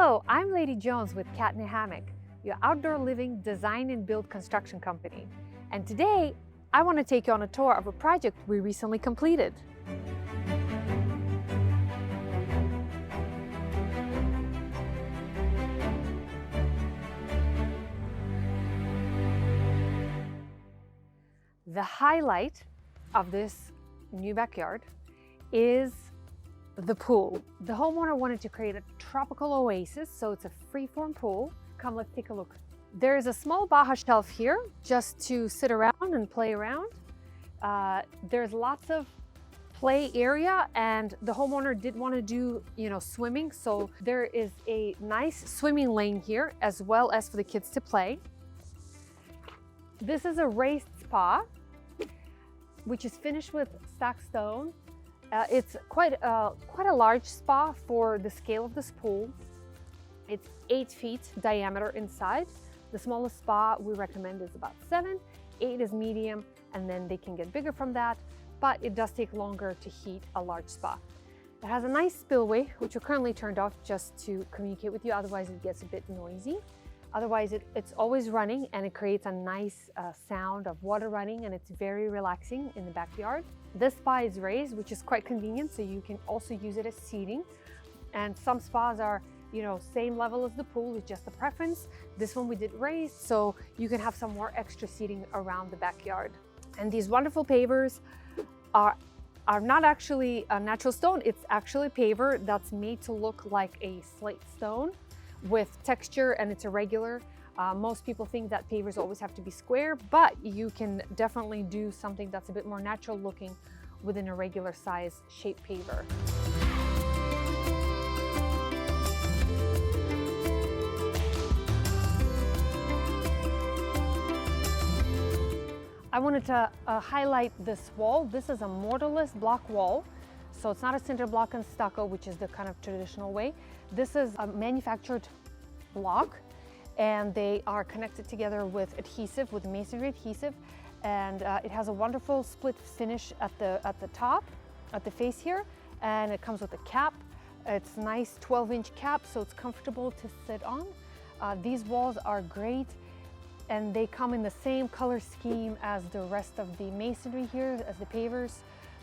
Hello, I'm Lady Jones with Cat in a Hammock, your outdoor living design and build construction company. And today, I want to take you on a tour of a project we recently completed. The highlight of this new backyard is the pool. The homeowner wanted to create a tropical oasis, so it's a freeform pool. Come, let's take a look. There is a small Baja shelf here just to sit around and play around. There's lots of play area, and the homeowner did want to do, swimming. So there is a nice swimming lane here as well as for the kids to play. This is a raised spa, which is finished with stacked stone. It's quite a large spa for the scale of this pool. It's 8 feet diameter inside. The smallest spa we recommend is about 7. 8 is medium, and then they can get bigger from that, but it does take longer to heat a large spa. It has a nice spillway, which are currently turned off just to communicate with you, otherwise it gets a bit noisy. Otherwise, it's always running, and it creates a nice sound of water running, and it's very relaxing in the backyard. This spa is raised, which is quite convenient, so you can also use it as seating. And some spas are, same level as the pool, it's just a preference. This one we did raised, so you can have some more extra seating around the backyard. And these wonderful pavers are not actually a natural stone, it's actually paver that's made to look like a slate stone with texture, and it's irregular. Most people think that pavers always have to be square, but you can definitely do something that's a bit more natural looking with an irregular size shaped paver. I wanted to highlight this wall. This is a mortarless block wall. So it's not a cinder block and stucco, which is the kind of traditional way. This is a manufactured block, and they are connected together with adhesive, with masonry adhesive. And it has a wonderful split finish at the top, at the face here. And it comes with a cap. It's a nice 12-inch cap, so it's comfortable to sit on. These walls are great, and they come in the same color scheme as the rest of the masonry here, as the pavers.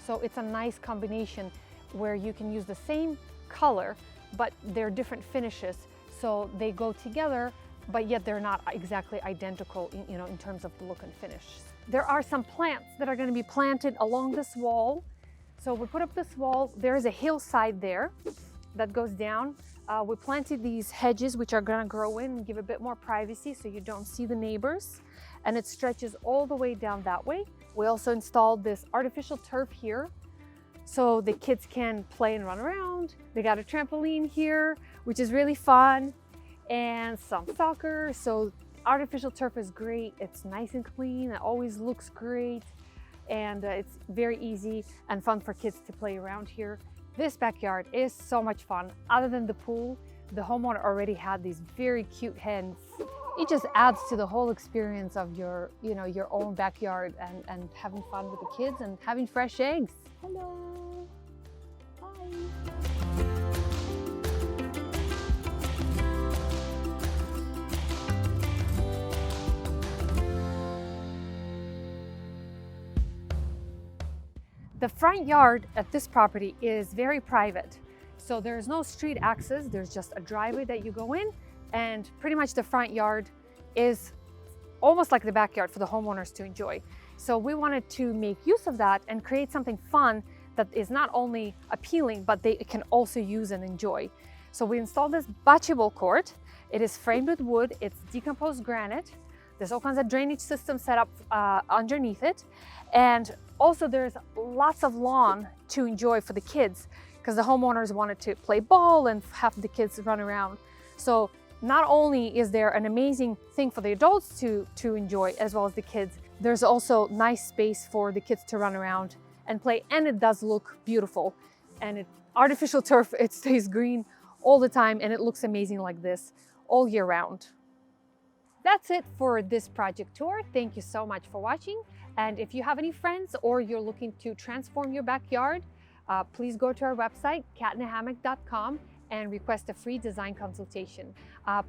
So it's a nice combination where you can use the same color, but they're different finishes. So they go together, but yet they're not exactly identical in terms of the look and finish. There are some plants that are going to be planted along this wall. So we put up this wall. There is a hillside there that goes down. We planted these hedges, which are going to grow in and give a bit more privacy so you don't see the neighbors. And it stretches all the way down that way. We also installed this artificial turf here so the kids can play and run around. They got a trampoline here, which is really fun, and some soccer. So artificial turf is great. It's nice and clean. It always looks great. And it's very easy and fun for kids to play around here. This backyard is so much fun. Other than the pool, the homeowner already had these very cute hens. It just adds to the whole experience of your own backyard and having fun with the kids and having fresh eggs. Hello. Hi. The front yard at this property is very private. So there's no street access, there's just a driveway that you go in, and pretty much the front yard is almost like the backyard for the homeowners to enjoy. So we wanted to make use of that and create something fun that is not only appealing, but they can also use and enjoy. So we installed this bocce ball court. It is framed with wood, it's decomposed granite. There's all kinds of drainage systems set up underneath it. And also there's lots of lawn to enjoy for the kids, because the homeowners wanted to play ball and have the kids run around. So not only is there an amazing thing for the adults to enjoy as well as the kids, there's also nice space for the kids to run around and play, and it does look beautiful. And artificial turf, it stays green all the time, and it looks amazing like this all year round. That's it for this project tour. Thank you so much for watching. And if you have any friends or you're looking to transform your backyard, please go to our website, catinahammock.com, and request a free design consultation.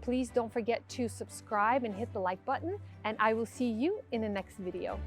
Please don't forget to subscribe and hit the like button, and I will see you in the next video.